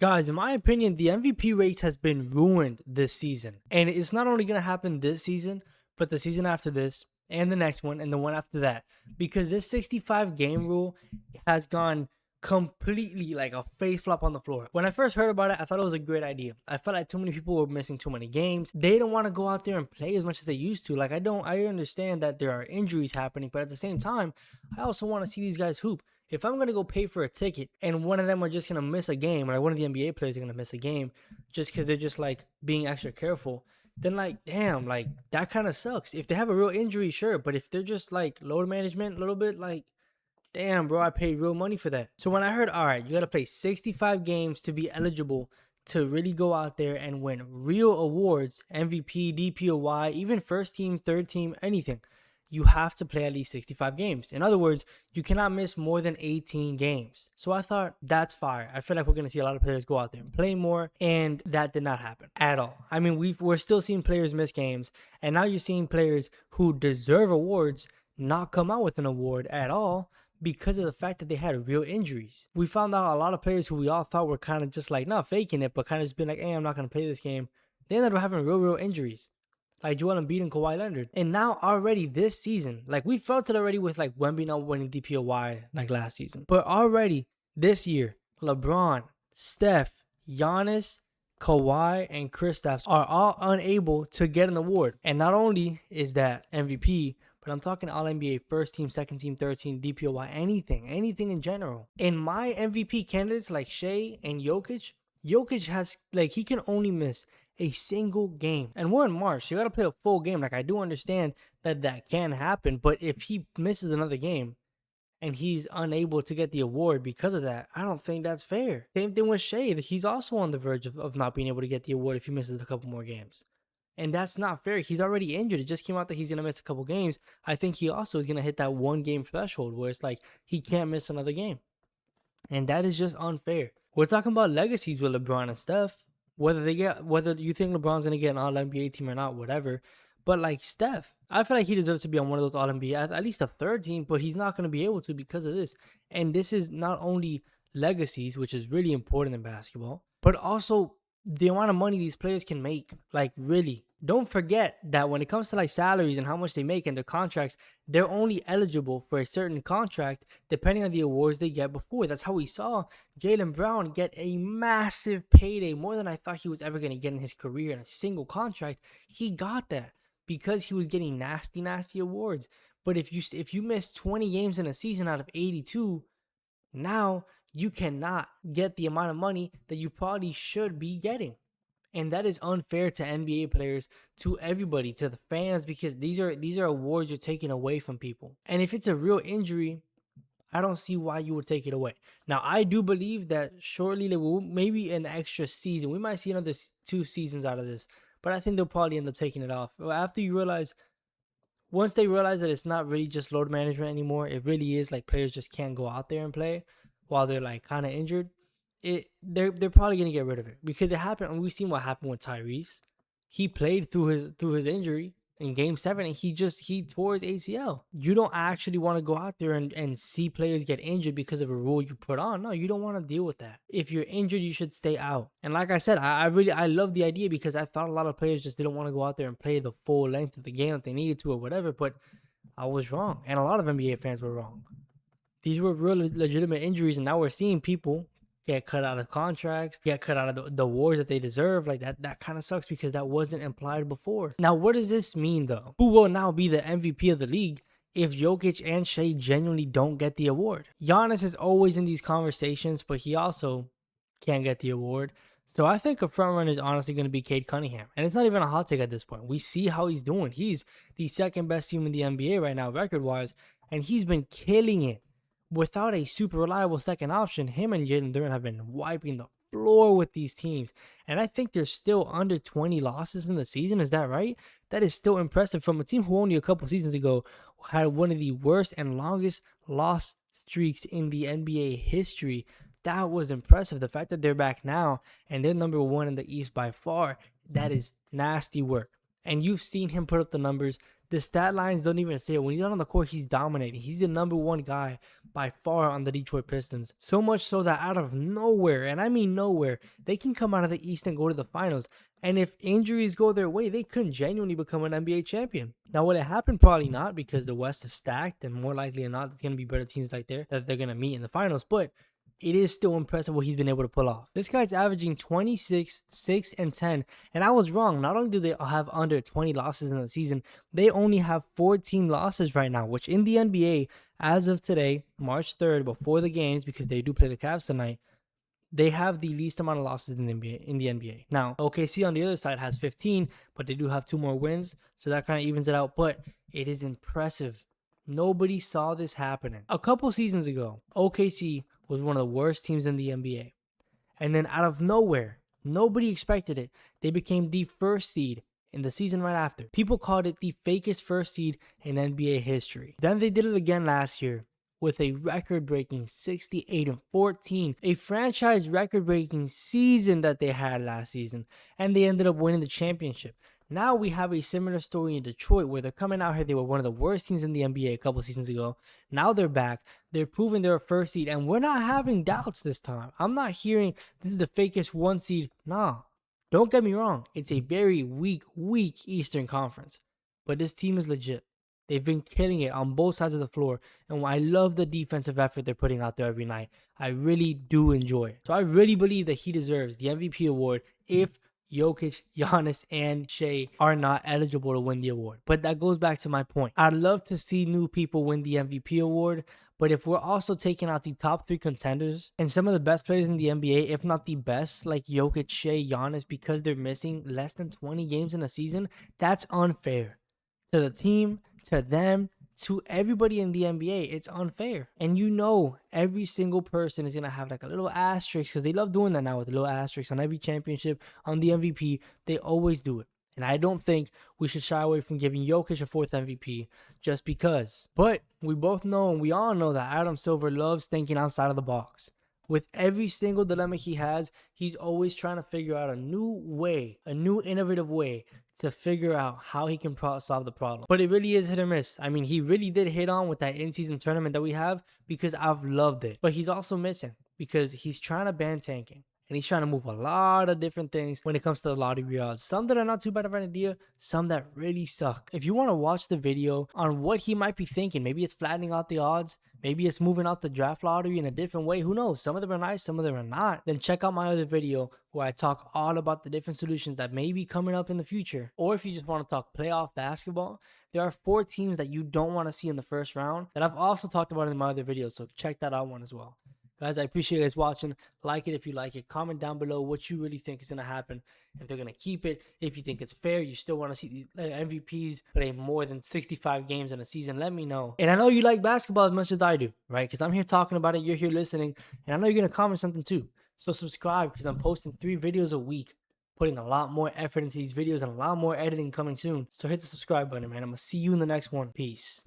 Guys, in my opinion, the MVP race has been ruined this season. And it's not only going to happen this season, but the season after this, and the next one, and the one after that. Because this 65 game rule has gone completely like a face flop on the floor. When I first heard about it, I thought it was a great idea. I felt like too many people were missing too many games. They don't want to go out there and play as much as they used to. Like, I understand that there are injuries happening, but at the same time, I also want to see these guys hoop. If I'm gonna go pay for a ticket and one of them are just gonna miss a game, like one of the NBA players are gonna miss a game just because they're just like being extra careful, then like damn, like that kind of sucks. If they have a real injury, sure, but if they're just like load management a little bit, like damn, bro, I paid real money for that. So when I heard, all right, you gotta play 65 games to be eligible to really go out there and win real awards, MVP, DPOY, even first team, third team, anything, you have to play at least 65 games. In other words, you cannot miss more than 18 games. So I thought that's fire. I feel like we're going to see a lot of players go out there and play more, and that did not happen at all. I mean, we're still seeing players miss games, and now you're seeing players who deserve awards not come out with an award at all because of the fact that they had real injuries. We found out a lot of players who we all thought were kind of just like not faking it, but kind of just been like, hey, I'm not going to play this game. They ended up having real injuries, like Joel Embiid and Kawhi Leonard. And now already this season, like we felt it already with like Wemby not winning DPOY like last season. But already this year, LeBron, Steph, Giannis, Kawhi, and Kristaps are all unable to get an award. And not only is that MVP, but I'm talking All NBA, first team, second team, third team, DPOY, anything in general. And my MVP candidates like Shea and Jokic has like he can only miss a single game. And we're in March. You got to play a full game. Like, I do understand that that can happen. But if he misses another game and he's unable to get the award because of that, I don't think that's fair. Same thing with Shea. He's also on the verge of not being able to get the award if he misses a couple more games. And that's not fair. He's already injured. It just came out that he's going to miss a couple games. I think he also is going to hit that one game threshold where it's like he can't miss another game. And that is just unfair. We're talking about legacies with LeBron and Steph. Whether you think LeBron's gonna get an All NBA team or not, whatever. But like Steph, I feel like he deserves to be on one of those All NBA, at least a third team, but he's not gonna be able to because of this. And this is not only legacies, which is really important in basketball, but also the amount of money these players can make. Like, really, don't forget that when it comes to like salaries and how much they make and their contracts, they're only eligible for a certain contract depending on the awards they get before. That's how we saw Jaylen Brown get a massive payday, more than I thought he was ever going to get in his career in a single contract. He got that because he was getting nasty awards. But if you miss 20 games in a season out of 82, now you cannot get the amount of money that you probably should be getting. And that is unfair to NBA players, to everybody, to the fans, because these are awards you're taking away from people. And if it's a real injury, I don't see why you would take it away. Now, I do believe that shortly there will maybe an extra season. We might see another 2 seasons out of this, but I think they'll probably end up taking it off. Once they realize that it's not really just load management anymore, it really is like players just can't go out there and play while they're like kind of injured. They're probably gonna get rid of it because it happened. And we've seen what happened with Tyrese. He played through his injury in Game 7, and he tore his ACL. You don't actually want to go out there and see players get injured because of a rule you put on. No, you don't want to deal with that. If you're injured, you should stay out. And like I said, I love the idea because I thought a lot of players just didn't want to go out there and play the full length of the game that they needed to or whatever. But I was wrong, and a lot of NBA fans were wrong. These were real legitimate injuries, and now we're seeing people get cut out of contracts, get cut out of the awards that they deserve. Like that kind of sucks because that wasn't implied before. Now, what does this mean though? Who will now be the MVP of the league if Jokic and Shea genuinely don't get the award? Giannis is always in these conversations, but he also can't get the award. So I think a front runner is honestly going to be Cade Cunningham. And it's not even a hot take at this point. We see how he's doing. He's the second best team in the NBA right now, record-wise, and he's been killing it. Without a super reliable second option, him and Jalen Duren have been wiping the floor with these teams. And I think they're still under 20 losses in the season. Is that right? That is still impressive from a team who only a couple seasons ago had one of the worst and longest loss streaks in the NBA history. That was impressive. The fact that they're back now and they're number 1 in the East by far, that is nasty work. And you've seen him put up the numbers. The stat lines don't even say it. When he's out on the court, he's dominating. He's the number one guy by far on the Detroit Pistons. So much so that out of nowhere, and I mean nowhere, they can come out of the East and go to the finals. And if injuries go their way, they could genuinely become an NBA champion. Now, would it happen? Probably not, because the West is stacked, and more likely than not, there's going to be better teams like there that they're going to meet in the finals. But it is still impressive what he's been able to pull off. This guy's averaging 26, 6, and 10. And I was wrong. Not only do they have under 20 losses in the season, they only have 14 losses right now, which in the NBA, as of today, March 3rd, before the games, because they do play the Cavs tonight, they have the least amount of losses in the NBA. Now, OKC on the other side has 15, but they do have 2 more wins, so that kind of evens it out. But it is impressive. Nobody saw this happening. A couple seasons ago, OKC was one of the worst teams in the NBA. And then out of nowhere, nobody expected it, they became the first seed in the season right after. People called it the fakest first seed in NBA history. Then they did it again last year with a record-breaking 68-14, a franchise record-breaking season that they had last season, and they ended up winning the championship. Now we have a similar story in Detroit where they're coming out here. They were one of the worst teams in the NBA a couple seasons ago. Now they're back. They're proving they're a first seed, and we're not having doubts this time. I'm not hearing this is the fakest 1 seed. Nah, don't get me wrong. It's a very weak Eastern Conference, but this team is legit. They've been killing it on both sides of the floor, and I love the defensive effort they're putting out there every night. I really do enjoy it. So I really believe that he deserves the MVP award if Jokic, Giannis, and Shea are not eligible to win the award. But that goes back to my point. I'd love to see new people win the MVP award, but if we're also taking out the top 3 contenders and some of the best players in the NBA, if not the best, like Jokic, Shea, Giannis, because they're missing less than 20 games in a season, that's unfair to the team, to them, to everybody in the NBA. It's unfair. And you know, every single person is going to have like a little asterisk, because they love doing that now with a little asterisk on every championship, on the MVP. They always do it. And I don't think we should shy away from giving Jokic a 4th MVP just because. But we both know, and we all know, that Adam Silver loves thinking outside of the box. With every single dilemma he has, he's always trying to figure out a new way, a new innovative way to figure out how he can solve the problem. But it really is hit or miss. I mean, he really did hit on with that in-season tournament that we have, because I've loved it. But he's also missing because he's trying to ban tanking. And he's trying to move a lot of different things when it comes to the lottery odds. Some that are not too bad of an idea, some that really suck. If you want to watch the video on what he might be thinking, maybe it's flattening out the odds, maybe it's moving out the draft lottery in a different way, who knows? Some of them are nice, some of them are not. Then check out my other video where I talk all about the different solutions that may be coming up in the future. Or if you just want to talk playoff basketball, there are 4 teams that you don't want to see in the first round that I've also talked about in my other videos, so check that out one as well. Guys, I appreciate you guys watching. Like it if you like it. Comment down below what you really think is going to happen. If they're going to keep it. If you think it's fair. You still want to see the MVPs play more than 65 games in a season. Let me know. And I know you like basketball as much as I do, right? Because I'm here talking about it. You're here listening. And I know you're going to comment something too. So subscribe, because I'm posting 3 videos a week. Putting a lot more effort into these videos and a lot more editing coming soon. So hit the subscribe button, man. I'm going to see you in the next one. Peace.